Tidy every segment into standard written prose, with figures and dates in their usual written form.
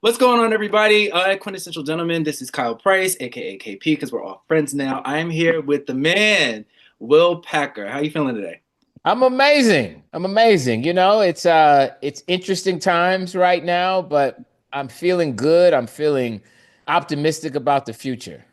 What's going on, everybody? Quintessential Gentleman. This is Kyle Price, aka KP, because we're all friends now. I'm here with the man, Will Packer. How you feeling today? I'm amazing. I'm amazing. It's interesting times right now, but I'm feeling good. I'm feeling optimistic about the future.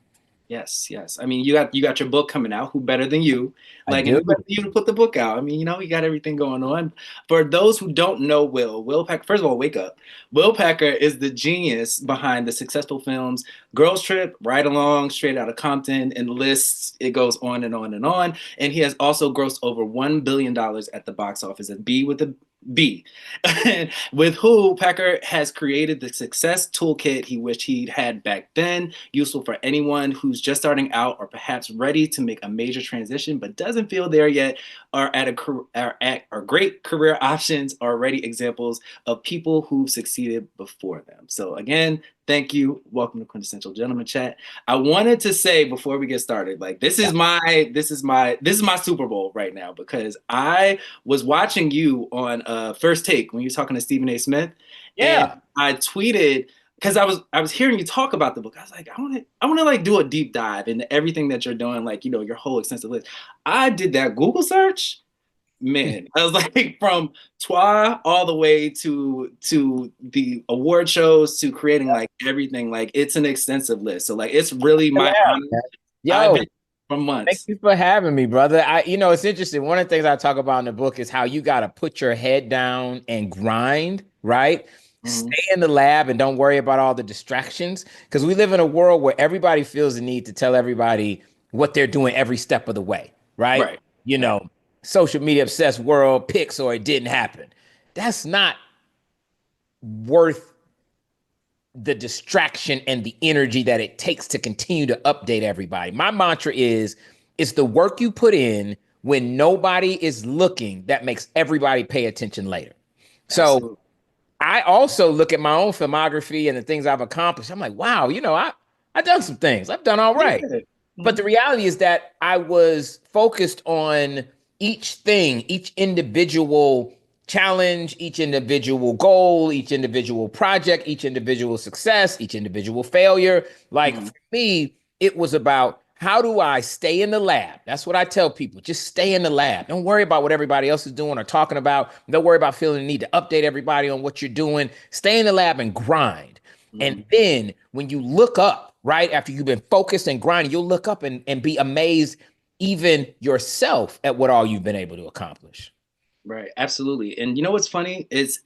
Yes, yes. I mean, you got your book coming out. Who better than you? I And do. who better than you to put the book out? I mean, you got everything going on. For those who don't know Will Packer, first of all, wake up. Will Packer is the genius behind the successful films Girls Trip, Ride Along, Straight Outta Compton, and lists. It goes on and on and on. And he has also grossed over $1 billion at the box office. A B with a B. With who Packer has created the success toolkit he wished he'd had back then, useful for anyone who's just starting out or perhaps ready to make a major transition but doesn't feel there yet, are great career options, are already examples of people who've succeeded before them. So again, thank you. Welcome to Quintessential Gentleman Chat. I wanted to say before we get started, like this is my Super Bowl right now because I was watching you on First Take when you were talking to Stephen A. Smith, and Yeah. I tweeted because I was hearing you talk about the book. I was like, I want to like do a deep dive into everything that you're doing, like your whole extensive list. I did that Google search, man. I was like from Twa all the way to the award shows to creating like everything. Like it's an extensive list. So like it's really my honor. I've been Yo, for thank months. you for having me, brother. It's interesting. One of the things I talk about in the book is how you got to put your head down and grind, right? Mhm. Stay in the lab and don't worry about all the distractions because we live in a world where everybody feels the need to tell everybody what they're doing every step of the way, right? Right. You Right. know, social media obsessed world picks or it didn't happen. That's not worth the distraction and the energy that it takes to continue to update everybody. My mantra is it's the work you put in when nobody is looking that makes everybody pay attention later. So Absolutely. I also look at my own filmography and the things I've accomplished. I'm like, wow, I've done some things. I've done all right. Yeah. But Mhm. the reality is that I was focused on each thing, each individual challenge, each individual goal, each individual project, each individual success, each individual failure. Like Mhm. for me, it was about how do I stay in the lab? That's what I tell people. Just stay in the lab. Don't worry about what everybody else is doing or talking about. Don't worry about feeling the need to update everybody on what you're doing. Stay in the lab and grind. And Mhm. then when you look up, right, after you've been focused and grinding, you'll look up and be amazed even yourself at what all you've been able to accomplish. Right. Absolutely. And you know what's funny? It's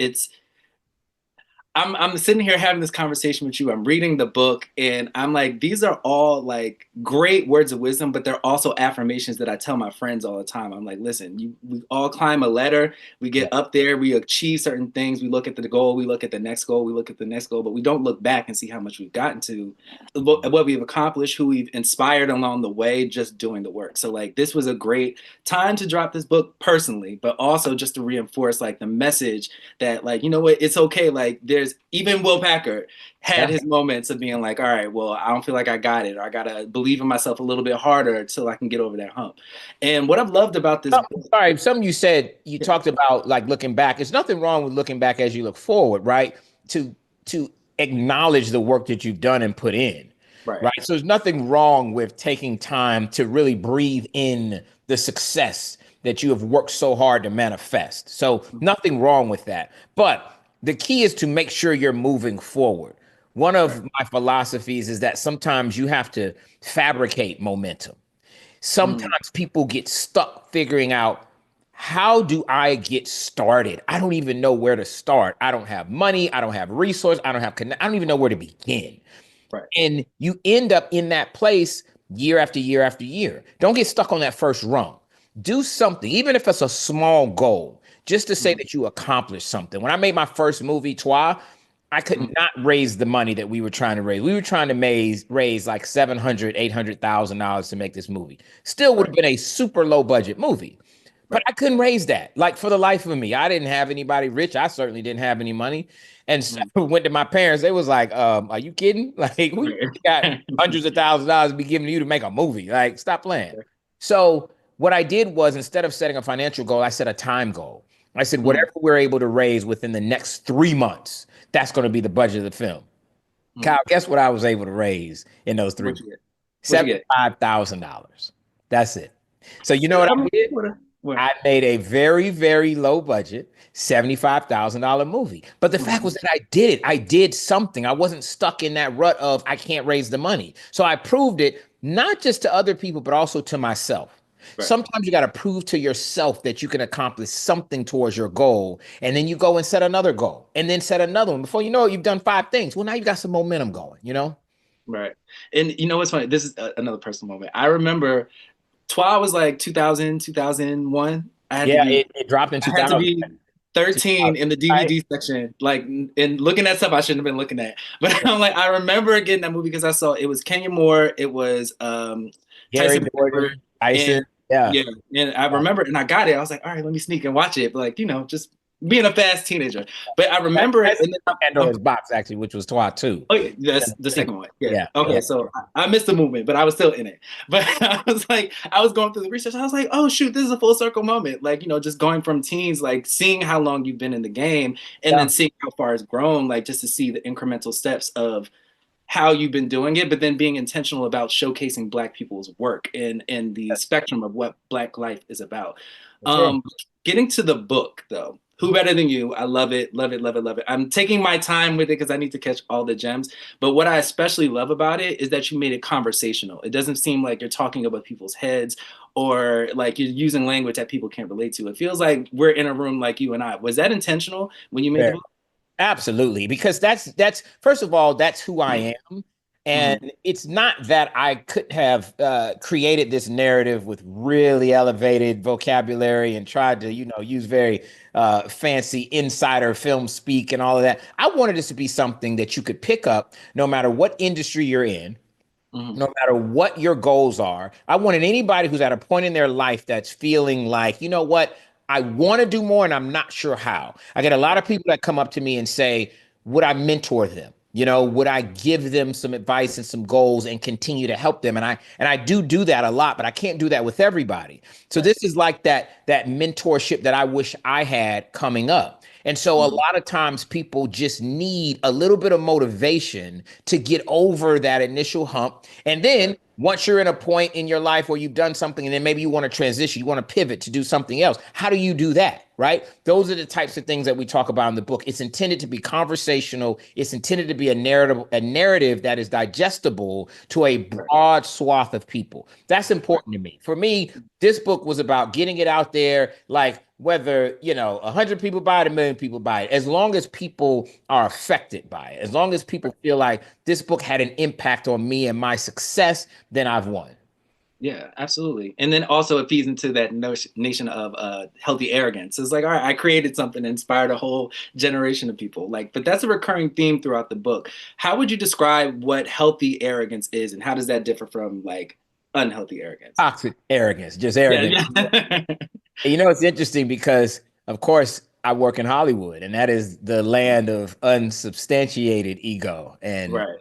I'm sitting here having this conversation with you. I'm reading the book and I'm like, these are all like great words of wisdom, but they're also affirmations that I tell my friends all the time. I'm like, listen, we all climb a ladder, we Yeah. get up there, we achieve certain things, we look at the goal, we look at the next goal, we look at the next goal, but we don't look back and see how much we've gotten to, what we've accomplished, who we've inspired along the way, just doing the work. So like this was a great time to drop this book personally, but also just to reinforce like the message that like what, it's okay. Like there's even Will Packer had Yeah. his moments of being like, all right, well, I don't feel like I got it, or I gotta believe in myself a little bit harder until I can get over that hump. And what I've loved about this book, Sorry, something you said, you yeah, talked about like looking back. There's nothing wrong with looking back as you look forward, right? To acknowledge the work that you've done and put in, right, right? So there's nothing wrong with taking time to really breathe in the success that you have worked so hard to manifest. So nothing wrong with that. But the key is to make sure you're moving forward. One right, of my philosophies is that sometimes you have to fabricate momentum. mm, Sometimes people get stuck figuring out how do I get started? I don't even know where to start. I don't have money. I don't have resources. I don't even know where to begin. right, And you end up in that place year after year after year. Don't get stuck on that first rung. Do something, even if it's a small goal, just to say mm, that you accomplished something. When I made my first movie, Twa, I could mm, not raise the money that we were trying to raise. We were trying to raise like 700, $800,000 to make this movie. Still would have right, been a super low budget movie. But right, I couldn't raise that. Like for the life of me, I didn't have anybody rich. I certainly didn't have any money. And so mm, I went to my parents. They was like, are you kidding? Like we got right, hundreds of thousands of dollars to be giving to you to make a movie. Like stop playing. So what I did was instead of setting a financial goal, I set a time goal. I said, mm, whatever we're able to raise within the next 3 months, that's going to be the budget of the film. Mm. Kyle, guess what I was able to raise in those three What movies? you get? What you get? $75,000. That's it. So you know what I I mean, did? what? I made a very, very low budget $75,000 movie. But the fact was Mhm. that I did it. I did something. I wasn't stuck in that rut of I can't raise the money. So I proved it not just to other people, but also to myself. Right. Sometimes you got to prove to yourself that you can accomplish something towards your goal. And then you go and set another goal and then set another one. Before you know it, you've done five things. Well, now you got some momentum going, you know? Right. And you know what's funny? This is another personal moment. I remember TWA was like 2000, 2001. Yeah, it dropped in I had to 2000. be 13 in the Right? DVD section, like, and looking at stuff I shouldn't have been looking at. But I'm like, I remember getting that movie because I saw it was Kenya Moore, it was Gary Tyson Beckford, Jordan, Tyson. and Yeah. yeah, and I remember, and I got it. I was like, all right, let me sneak and watch it. But like, just being a fast teenager. But I remember it, That's and then Pandora's box, actually, which was Twa too. oh yeah, that's the second one. Yeah. Yeah, Okay. yeah. So I missed the movement, but I was still in it. But I was like, I was going through the research. I was like, oh shoot, this is a full circle moment. Like, just going from teens, like seeing how long you've been in the game, and Yeah. then seeing how far it's grown, like just to see the incremental steps of how you've been doing it, but then being intentional about showcasing Black people's work and the spectrum of what Black life is about. For sure. Um, Getting to the book though, Who Better Than You? I love it, love it, love it, love it. I'm taking my time with it because I need to catch all the gems. But what I especially love about it is that you made it conversational. It doesn't seem like you're talking about people's heads or like you're using language that people can't relate to. It feels like we're in a room like you and I. Was that intentional when you made the Very. book? Absolutely, because that's first of all, that's who I am, Mm-hmm. and it's not that I could have created this narrative with really elevated vocabulary and tried to, use very fancy insider film speak and all of that. I wanted this to be something that you could pick up no matter what industry you're in, Mm-hmm. no matter what your goals are. I wanted anybody who's at a point in their life that's feeling like, you know what, I want to do more and I'm not sure how. I get a lot of people that come up to me and say, would I mentor them? Would I give them some advice and some goals and continue to help them? And I do that a lot, but I can't do that with everybody. So Right. this is like that mentorship that I wish I had coming up. And so a Mm-hmm. lot of times people just need a little bit of motivation to get over that initial hump. And then once you're in a point in your life where you've done something and then maybe you want to transition, you want to pivot to do something else. How do you do that? Right? Those are the types of things that we talk about in the book. It's intended to be conversational. It's intended to be a narrative that is digestible to a Right. broad swath of people. That's Right. important to me. For me, this book was about getting it out there, like whether 100 people buy it, 1 million people buy it, as long as people are affected by it, as long as people feel like this book had an impact on me and my success, then I've won. Yeah, absolutely. And then also it feeds into that nation of healthy arrogance. It's like, all right, I created something that inspired a whole generation of people. Like, but that's a recurring theme throughout the book. How would you describe what healthy arrogance is, and how does that differ from like unhealthy arrogance? Toxic arrogance, just Yeah, arrogance. yeah. And it's interesting because, of course, I work in Hollywood, and that is the land of unsubstantiated ego and Right.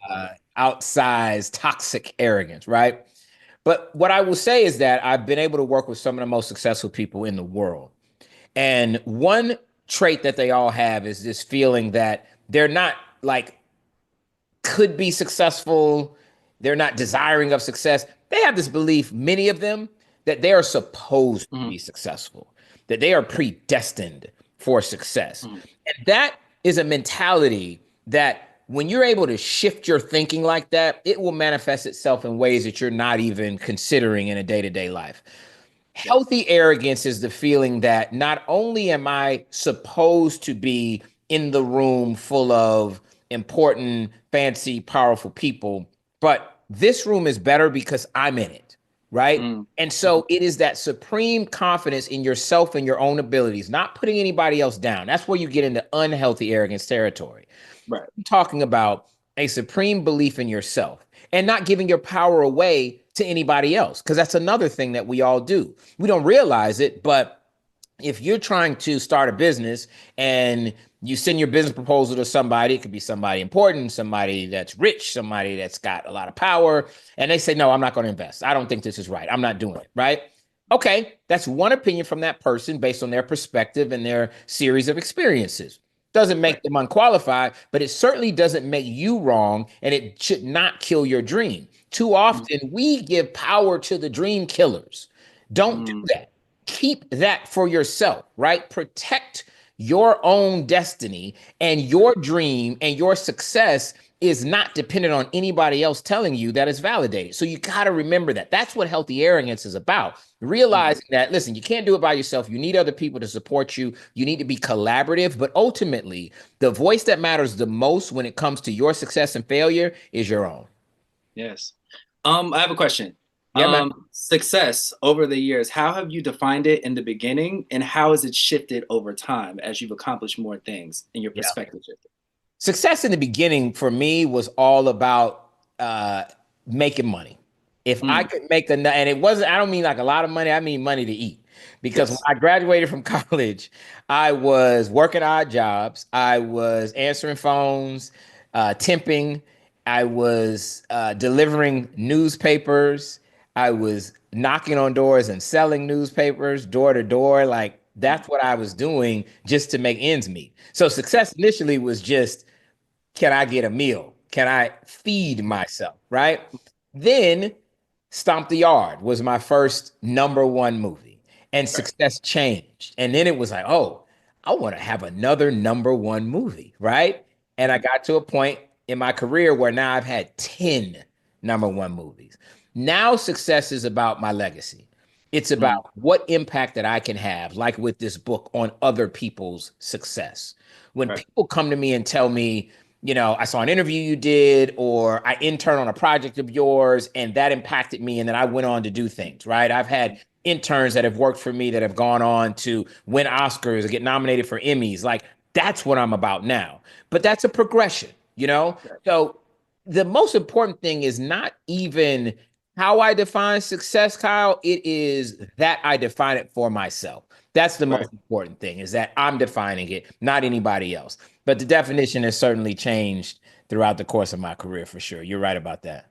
outsized toxic arrogance, right? But what I will say is that I've been able to work with some of the most successful people in the world. And one trait that they all have is this feeling that they're not like could be successful. They're not desiring of success. They have this belief, many of them, that they are supposed to Mhm, be successful, that they are predestined for success. mhm. And that is a mentality that when you're able to shift your thinking like that, it will manifest itself in ways that you're not even considering in a day to day life. Yeah. Healthy arrogance is the feeling that not only am I supposed to be in the room full of important, fancy, powerful people, but this room is better because I'm in it, right? Mm, And mhm. so it is that supreme confidence in yourself and your own abilities, not putting anybody else down. That's where you get into unhealthy arrogance territory. Right. I'm talking about a supreme belief in yourself and not giving your power away to anybody else, because that's another thing that we all do. We don't realize it, but if you're trying to start a business and you send your business proposal to somebody, it could be somebody important, somebody that's rich, somebody that's got a lot of power, and they say, no, I'm not going to invest. I don't think this is right. I'm not doing it. Right. Okay. That's one opinion from that person based on their perspective and their series of experiences. Doesn't Right. make them unqualified, but it certainly doesn't make you wrong, and it should not kill your dream. Too often, we give power to the dream killers. Don't do Mm, that. Keep that for yourself, right? Protect your own destiny, and your dream and your success is not dependent on anybody else telling you that it's validated. So you got to remember that. That's what healthy arrogance is about. mm, Realizing that, listen, you can't do it by yourself. You need other people to support you. You need to be collaborative. But ultimately, the voice that matters the most when it comes to your success and failure is your own. yes. I have a question. Yeah, man. Success over the years, how have you defined it in the beginning, and how has it shifted over time as you've accomplished more things and your Yeah. perspective shifted? Success in the beginning for me was all about making money. If I Mm, could make enough, and it wasn't, I don't mean like a lot of money, I mean money to eat. Because when yes. I graduated from college, I was working odd jobs, I was answering phones, temping, I was delivering newspapers, I was knocking on doors and selling newspapers door to door. Like that's what I was doing just to make ends meet. So Right. success initially was just, can I get a meal? Can I feed myself? Right. Then Stomp the Yard was my first number one movie, and Right. success changed. And then it was like, oh, I want to have another number one movie. Right. And I Mhm. got to a point in my career where now I've had 10 number one movies. Now success is about my legacy. It's Mm, about what impact that I can have, like with this book, on other people's success. When right. people come to me and tell me, I saw an interview you did, or I interned on a project of yours, and that impacted me, and then I went on to do things, right? I've had interns that have worked for me that have gone on to win Oscars or get nominated for Emmys. Like, that's what I'm about now. But that's a progression, you know? Right. So the most important thing is not even how I define success, Kyle. It is that I define it for myself. That's the Right. most important thing, is that I'm defining it, not anybody else. But the definition has certainly changed throughout the course of my career, for sure. You're right about that.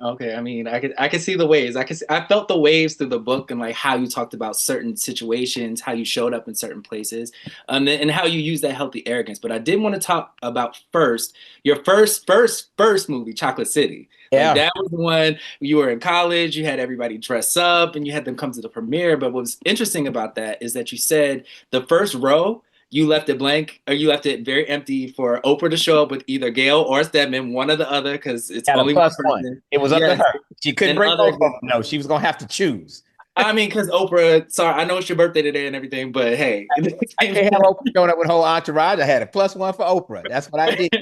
Okay, I mean, I could see the waves. I felt the waves through the book and like how you talked about certain situations, how you showed up in certain places, and how you use that healthy arrogance. But I did want to talk about first your first movie, Chocolate City. Like Yeah. that was the one you were in college. You had everybody dress up and you had them come to the premiere. But what was interesting about that is that you said the first row you left it blank, or you left it very empty for Oprah to show up with either Gail or Stedman, one or the other, because it's Had a only one plus one. person. It was up to Yes, her. She couldn't and bring other. both of them. No, she was gonna have to choose. I mean, because Oprah. Sorry, I know it's your birthday today and everything, but hey, I can't have Oprah showing up with whole entourage. I had a plus one for Oprah. That's what I did.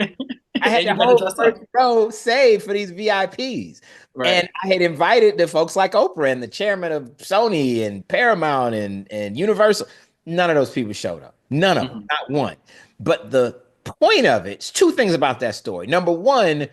I had and the you better whole dress first up. row saved for these VIPs. Right. And I had invited the folks like Oprah and the chairman of Sony and Paramount and Universal. None of those people showed up. None of them, Hmm. not one. But the point of it's two things about that story. Number one,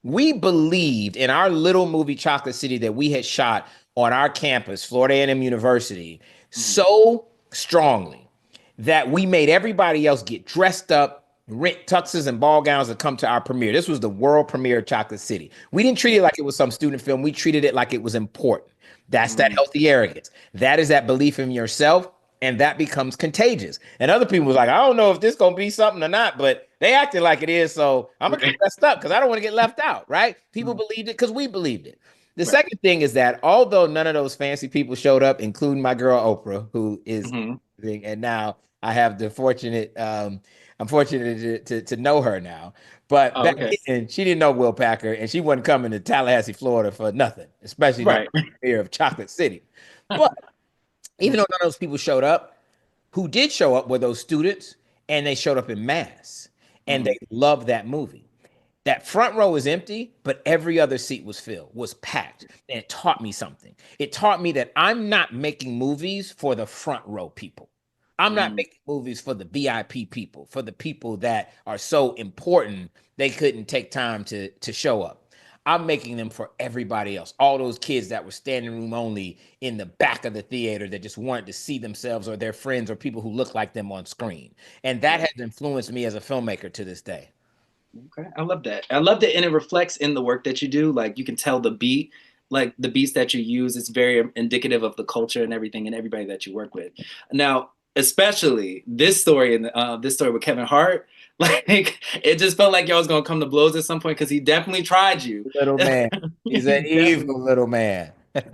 we believed in our little movie Chocolate City that we had shot on our campus, Florida A&M University, Hmm. so strongly that we made everybody else get dressed up, rent tuxes and ball gowns to come to our premiere. This was the world premiere of Chocolate City. We didn't treat it like it was some student film. We treated it like it was important. That's that Hmm. healthy arrogance. That is that belief in yourself, and that becomes contagious. And other people was like, I don't know if this gonna be something or not, but they acted like it is, so I'm gonna get Right. dressed up because I don't want to get left out, right? People Mhm. believed it because we believed it. The Right. second thing is that although none of those fancy people showed up, including my girl Oprah, who is, Hmm. and now I have the fortunate, I'm fortunate to know her now. But Oh, back okay. then, she didn't know Will Packer, and she wasn't coming to Tallahassee, Florida for nothing, especially during Right. the premiere of Chocolate City. But even though none of those people showed up, who did show up were those students, and they showed up in mass, and Hmm. they loved that movie. That front row was empty, but every other seat was filled, was packed. And it taught me something. It taught me that I'm not making movies for the front row people. I'm not Hmm. making movies for the VIP people, for the people that are so important they couldn't take time to show up. I'm making them for everybody else. All those kids that were standing room only in the back of the theater that just wanted to see themselves or their friends or people who look like them on screen. And that Right. has influenced me as a filmmaker to this day. Okay, I love that. I love that, and it reflects in the work that you do. Like you can tell the beat, like the beats that you use. It's very indicative of the culture and everything, and everybody that you work with. Now, especially this story and this story with Kevin Hart. Like it just felt like y'all was gonna come to blows at some point because he definitely tried you. Little man. He's He an definitely evil little man.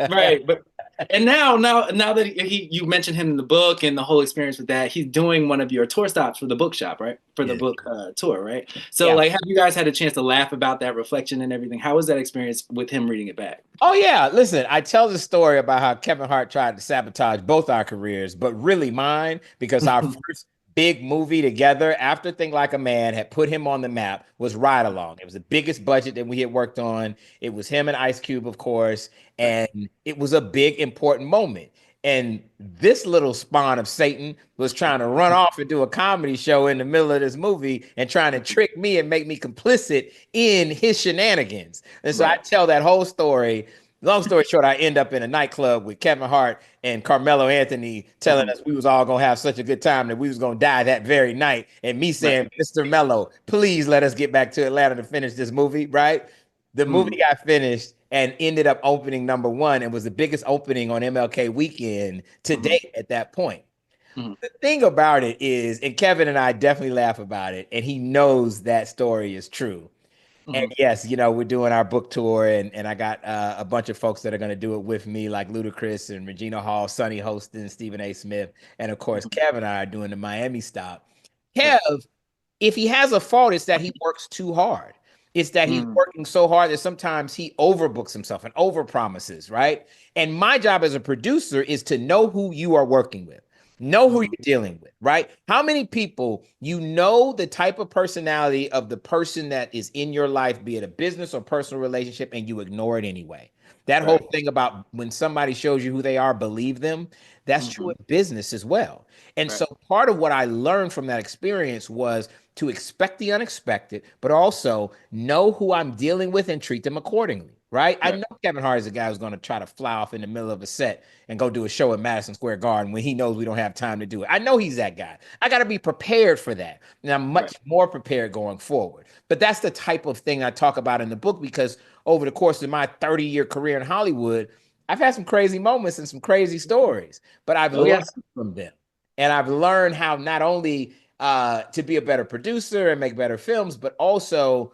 right, but and now that you mentioned him in the book and the whole experience with that, he's doing one of your tour stops for the bookshop, right? For the Yeah. book tour, right? So Yeah. like, have you guys had a chance to laugh about that reflection and everything? How was that experience with him reading it back? Oh yeah, listen, I tell the story about how Kevin Hart tried to sabotage both our careers, but really mine because our first big movie together after Think Like a Man had put him on the map was Ride Along. It was the biggest budget that we had worked on. It was him and Ice Cube, of course, Right. and it was a big important moment. And this little spawn of Satan was trying to run off and do a comedy show in the middle of this movie and trying to trick me and make me complicit in his shenanigans. And so I Right. tell that whole story. Long story short, I end up in a nightclub with Kevin Hart and Carmelo Anthony telling Mhm. us we was all gonna have such a good time that we was gonna die that very night. And me Right. saying, Mr. Mello, please let us get back to Atlanta to finish this movie, right? The movie Mhm. got finished and ended up opening number one and was the biggest opening on MLK weekend to Mhm. date at that point. Mhm. The thing about it is, and Kevin and I definitely laugh about it, and he knows that story is true. And Mhm. yes, we're doing our book tour, and I got a bunch of folks that are going to do it with me, like Ludacris and Regina Hall, Sonny Hostin, Stephen A. Smith, and of course, Mhm. Kevin and I are doing the Miami stop. Right. Kev, if he has a fault, it's that he works too hard. It's that he's Mhm. working so hard that sometimes he overbooks himself and overpromises, right? And my job as a producer is to know who you are working with, know who you're Mhm. dealing with, right? How many people know the type of personality of the person that is in your life, be it a business or personal relationship, and you ignore it anyway? That whole Right. thing about when somebody shows you who they are, believe them, that's true Mhm. in business as well. And Right. so part of what I learned from that experience was to expect the unexpected, but also know who I'm dealing with and treat them accordingly. Right. I Right. know Kevin Hart is a guy who's going to try to fly off in the middle of a set and go do a show at Madison Square Garden when he knows we don't have time to do it. I know he's that guy. I got to be prepared for that. And I'm Right. much more prepared going forward. But that's the type of thing I talk about in the book because over the course of my 30-year career in Hollywood, I've had some crazy moments and some crazy stories, but I've Oh learned yes. from them. And I've learned how not only to be a better producer and make better films, but also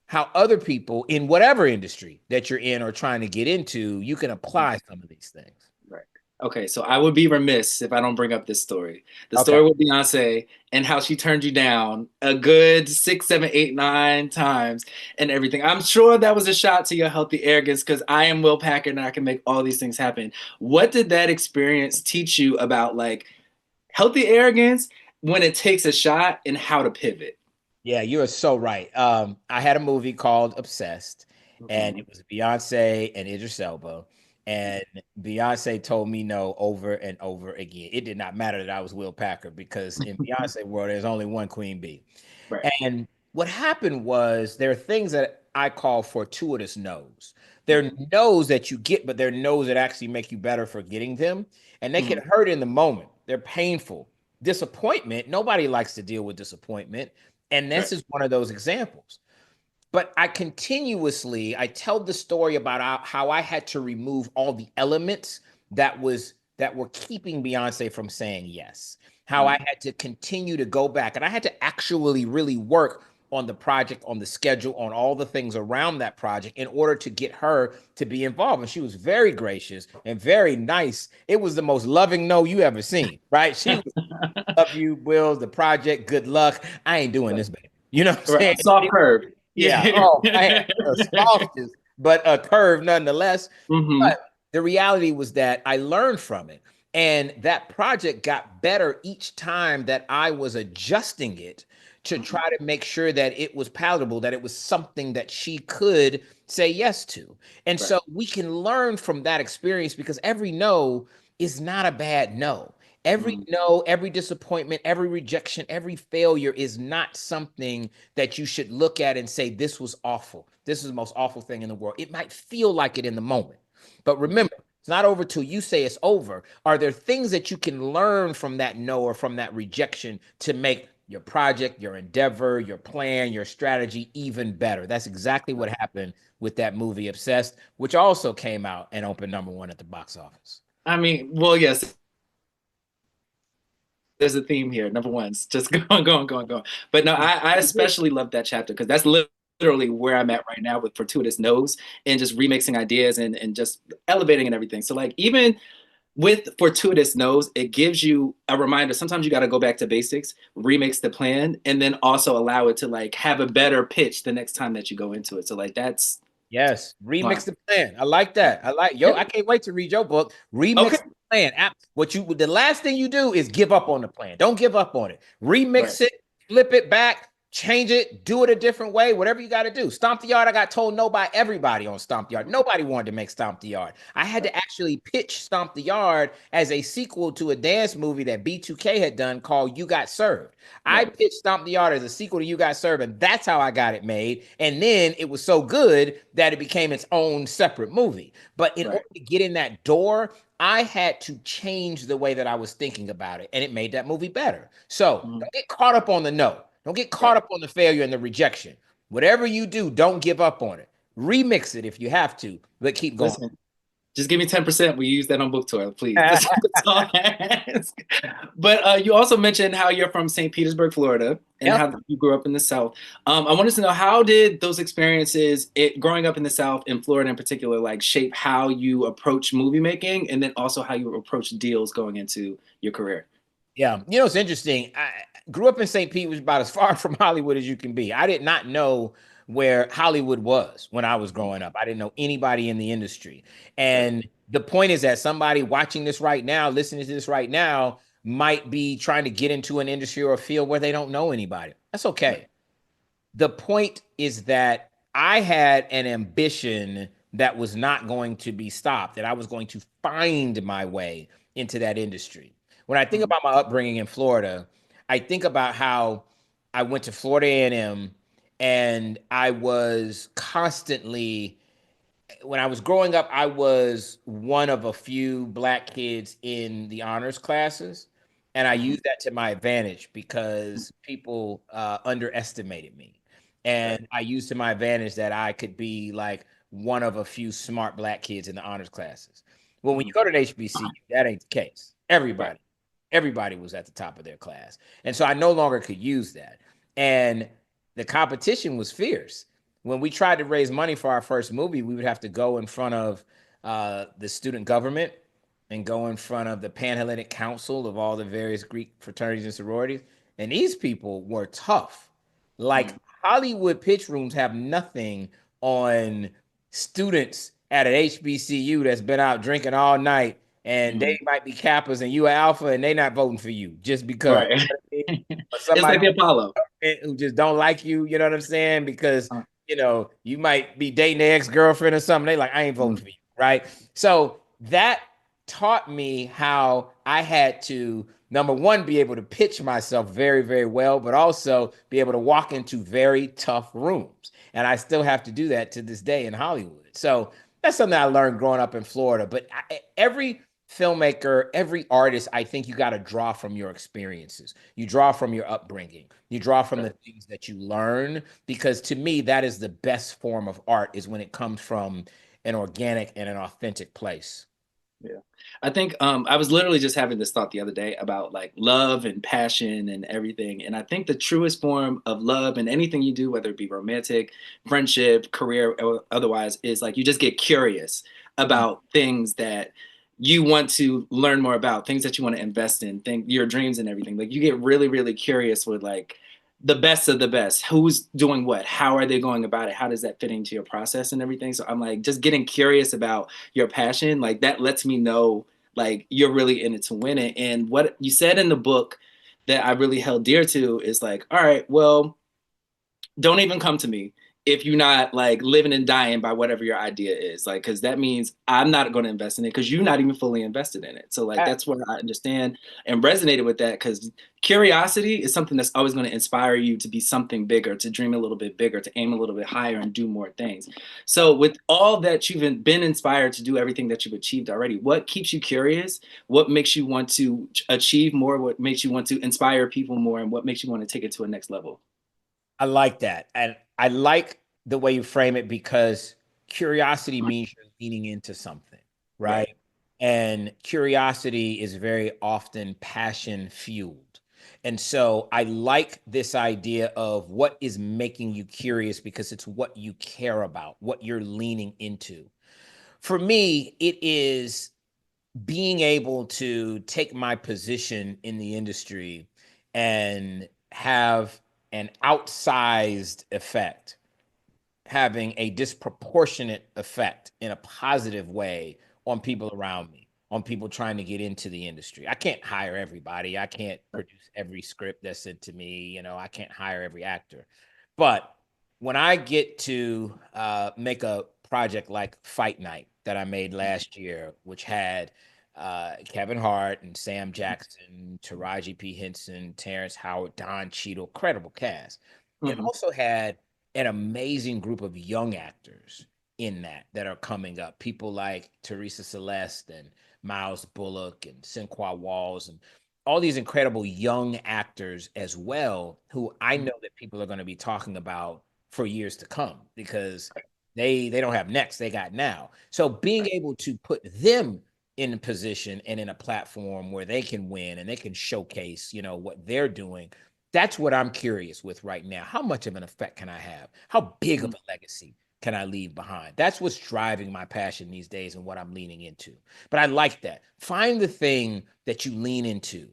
how other people in whatever industry that you're in or trying to get into, you can apply some of these things. Right. Okay, so I would be remiss if I don't bring up this story. The Okay. story with Beyonce and how she turned you down a good 6, 7, 8, 9 times and everything. I'm sure that was a shot to your healthy arrogance because I am Will Packer and I can make all these things happen. What did that experience teach you about like healthy arrogance when it takes a shot and how to pivot? Yeah, you are so right. I had a movie called Obsessed, and Mhm. it was Beyonce and Idris Elba. And Beyonce told me no over and over again. It did not matter that I was Will Packer because in Beyonce world, there's only one Queen Bee. Right. And what happened was there are things that I call fortuitous no's. They're Mhm. no's that you get, but they're no's that actually make you better for getting them. And they can Mhm. hurt in the moment. They're painful. Disappointment, nobody likes to deal with disappointment. And this Right. is one of those examples. But I tell the story about how I had to remove all the elements that were keeping Beyonce from saying yes. How I Mhm. had to continue to go back and I had to actually really work on the project, on the schedule, on all the things around that project in order to get her to be involved. And she was very gracious and very nice. It was the most loving no you ever seen, right? She was love you, Will, the project, good luck. I ain't doing Right. this, baby. You know what I'm Right. saying? Soft curve. Yeah. Yeah. Oh man, the softest, but a curve nonetheless. Hmm. But the reality was that I learned from it. And that project got better each time that I was adjusting it to Hmm. try to make sure that it was palatable, that it was something that she could say yes to. And Right. so we can learn from that experience because every no is not a bad no. Every Mm. no, every disappointment, every rejection, every failure is not something that you should look at and say, this was awful. This is the most awful thing in the world. It might feel like it in the moment. But Mhm. remember, it's not over till you say it's over. Are there things that you can learn from that no or from that rejection to make your project, your endeavor, your plan, your strategy even better? That's exactly what happened with that movie Obsessed, which also came out and opened number one at the box office. I mean, well, yes, there's a theme here. Number one's just going. But no, I especially love that chapter because that's literally where I'm at right now with Fortuitous Knows and just remixing ideas and just elevating and everything. So like even with Fortuitous Knows, it gives you a reminder. Sometimes you got to go back to basics, remix the plan, and then also allow it to like have a better pitch the next time that you go into it. So like that's Yes, remix smart. the plan. I like that. I like yo. Yeah. I can't wait to read your book. Okay. Remix the plan. What you the last thing you do is give up on the plan. Don't give up on it. Right. Remix it, flip it back, change it, do it a different way. Whatever you got to do. Stomp the Yard. I got told no by everybody on Stomp the Yard. Nobody wanted to make Stomp the Yard. I had Right. to actually pitch Stomp the Yard as a sequel to a dance movie that B2K had done called You Got Served. I Right. pitched Stomp the Yard as a sequel to You Got Served, and that's how I got it made. And then it was so good that it became its own separate movie. But in Right. order to get in that door, I had to change the way that I was thinking about it, and it made that movie better. So Mhm. don't get caught up on the no. Don't get caught Right. up on the failure and the rejection. Whatever you do, don't give up on it. Remix it if you have to, but keep going. Listen, just give me 10%. We use that on book tour, please. That's all I ask. But you also mentioned how you're from St. Petersburg, Florida, and Yep. how you grew up in the South. I wanted to know how did those experiences, growing up in the South, in Florida in particular, like shape how you approach movie making, and then also how you approach deals going into your career. Yeah, it's interesting. I grew up in St. Pete, was about as far from Hollywood as you can be. I did not know where Hollywood was when I was growing up. I didn't know anybody in the industry. Right. And the point is that somebody watching this right now, listening to this right now, might be trying to get into an industry or a field where they don't know anybody. That's Right. okay. The point is that I had an ambition that was not going to be stopped, that I was going to find my way into that industry. When I think Mhm. about my upbringing in Florida, I think about how I went to Florida A&M and I was constantly when I was growing up, I was one of a few black kids in the honors classes. And I Mhm. used that to my advantage because people underestimated me. Right. And I used to my advantage that I could be like one of a few smart black kids in the honors classes. Well, when you Mhm. go to an HBCU, that ain't the case. Right. Everybody was at the top of their class. And so I no longer could use that. And the competition was fierce when we tried to raise money for our first movie, we would have to go in front of the student government and go in front of the Panhellenic Council of all the various Greek fraternities and sororities. And these people were tough. Like Mhm. Hollywood pitch rooms have nothing on students at an HBCU that's been out drinking all night and they Mhm. might be Kappas and you are Alpha and they not voting for you just because. Right. Or It's somebody like the Apollo. who just don't like you, you know what I'm saying? Because Uh, you might be dating their ex-girlfriend or something. They like, I ain't voting mhm. for you, right? So that taught me how I had to, number one, be able to pitch myself very, very well, but also be able to walk into very tough rooms. And I still have to do that to this day in Hollywood. So that's something I learned growing up in Florida. But every filmmaker, every artist, I think you got to draw from your experiences. You draw from your upbringing. You draw from the Right. things that you learn because to me that is the best form of art is when it comes from an organic and an authentic place. Yeah. I think I was literally just having this thought the other day about like love and passion and everything. And I think the truest form of love and anything you do, whether it be romantic, friendship, career, or otherwise, is like you just get curious Mm. about things that you want to learn more about, things that you want to invest in, think your dreams and everything. Like you get really, really curious with like the best of the best. Who's doing what? How are they going about it? How does that fit into your process and everything? So I'm like just getting curious about your passion, like that lets me know like you're really in it to win it. And what you said in the book that I really held dear to is like, all right, well, don't even come to me if you're not like living and dying by whatever your idea is, like because that means I'm not going to invest in it because you're not even fully invested in it. So like I, that's what I understand and resonated with that because curiosity is something that's always going to inspire you to be something bigger, to dream a little bit bigger, to aim a little bit higher and do more things. So with all that you've been inspired to do everything that you've achieved already, what keeps you curious? What makes you want to achieve more? What makes you want to inspire people more? And what makes you want to take it to a next level? I like that. And I like the way you frame it because curiosity means you're leaning into something, Right. right? And curiosity is very often passion fueled. And so I like this idea of what is making you curious because it's what you care about, what you're leaning into. For me, it is being able to take my position in the industry and have an outsized effect, having a disproportionate effect in a positive way on people around me, on people trying to get into the industry. I can't hire everybody. I can't produce every script that's sent to me. I can't hire every actor. But when I get to make a project like Fight Night that I made last year, which had Kevin Hart and Sam Jackson, Taraji P. Henson, Terrence Howard, Don Cheadle, credible cast. It Hmm. also had an amazing group of young actors in that are coming up. People like Teresa Celeste and Miles Bullock and Sinqua Walls and all these incredible young actors as well, who I know that people are going to be talking about for years to come because they don't have next, they got now. So being able to put them in a position and in a platform where they can win and they can showcase, what they're doing. That's what I'm curious with right now. How much of an effect can I have? How big of a legacy can I leave behind? That's what's driving my passion these days and what I'm leaning into. But I like that. Find the thing that you lean into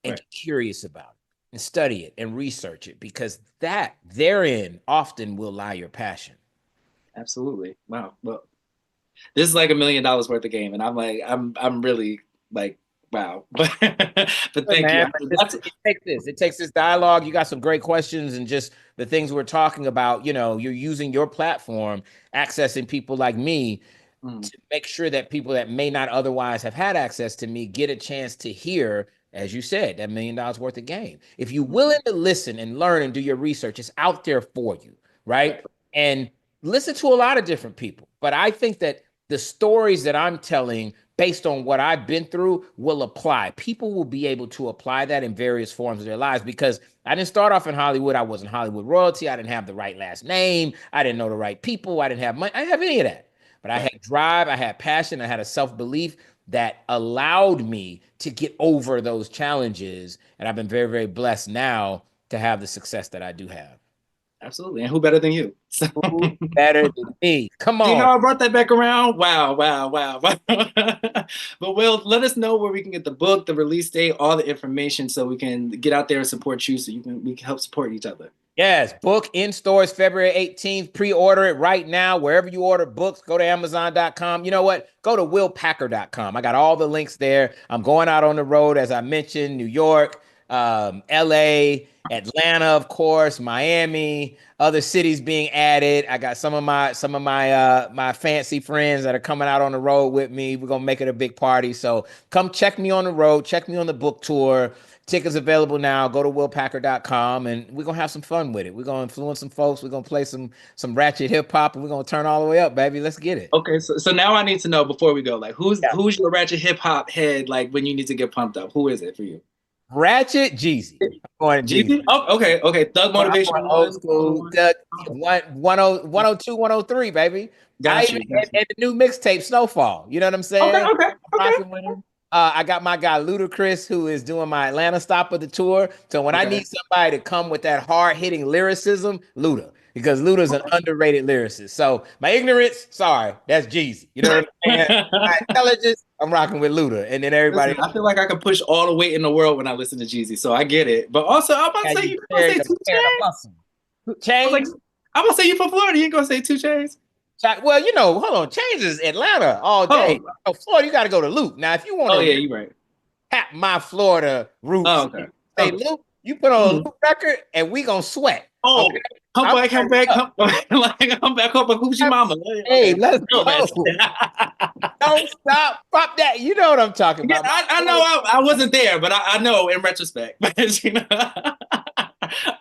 and Right. get curious about it and study it and research it because that therein often will lie your passion. Absolutely. Wow. Well, this is like $1 million worth of game, and I'm like, I'm really like, wow. But Good thank you. man, but That's it takes this dialogue. You got some great questions and just the things we're talking about. You're using your platform, accessing people like me mm, to make sure that people that may not otherwise have had access to me get a chance to hear, as you said, that $1 million worth of game. If you're mm, willing to listen and learn and do your research, it's out there for you, right? right. And listen to a lot of different people. But I think that the stories that I'm telling based on what I've been through will apply. People will be able to apply that in various forms of their lives because I didn't start off in Hollywood. I wasn't Hollywood royalty. I didn't have the right last name. I didn't know the right people. I didn't have money. I didn't have any of that. But I Right. had drive, I had passion, I had a self belief that allowed me to get over those challenges. And I've been very, very blessed now to have the success that I do have. Absolutely. And who better than you? So Who better than me? Come see on. how I brought that back around? Wow, wow, wow. But Will, let us know where we can get the book, the release date, all the information so we can get out there and support you so we can help support each other. Yes, book in stores February 18th. Pre-order it right now. Wherever you order books, go to Amazon.com. You know what? Go to willpacker.com. I got all the links there. I'm going out on the road, as I mentioned, New York, LA, Atlanta, of course, Miami, other cities being added. I got some of my fancy friends that are coming out on the road with me. We're gonna make it a big party. So come check me on the road, check me on the book tour. Tickets available now. Go to willpacker.com and we're gonna have some fun with it. We're gonna influence some folks. We're gonna play some ratchet hip hop and we're gonna turn all the way up, baby. Let's get it. Okay, so now I need to know before we go, like Yeah. who's your ratchet hip hop head like when you need to get pumped up? Who is it for you? Ratchet Jeezy. I'm going Jeezy. Jeezy? Oh, okay, okay. Thug I'm going Motivation old one, other school. one. Doug, Oh, 102, 103, baby. I got even you, got you. and the new mixtape Snowfall. You know what I'm Okay, saying? okay, I'm okay, rocking with him. I got my guy Ludacris, who is doing my Atlanta stop of the tour. So when I okay. need somebody to come with that hard hitting lyricism, Luda, because Luda's an underrated lyricist. So my ignorance, sorry, that's Jeezy. You know what I'm saying? My intelligence, I'm rocking with Luda, and then everybody Listen, else. I feel like I can push all the weight in the world when I listen to Jeezy, so I get it. But also, I'm about How to say you you gonna carry say the two carry the chains. muscle. I was like, Chains. I'm gonna say you from Florida. You ain't gonna say two chains. Well, hold on. Chains is Atlanta all day. Oh, Oh, Florida, you got to go to Luke. Now, if you want oh to yeah, you're right. tap my Florida Oh, roots, okay. say Okay. Luke, you put on a Mhm. Luke record and we gonna sweat. Okay. Oh, come I'm back, come turning back, up. come like come back, come back. Who's your mama? Hey, Okay, let's real go. ratchet. Don't stop. Pop that. You know what I'm talking Yeah, about. I know I wasn't there, but I know in retrospect. But,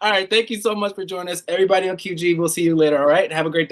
all right, thank you so much for joining us, everybody on QG. We'll see you later. All right, have a great day.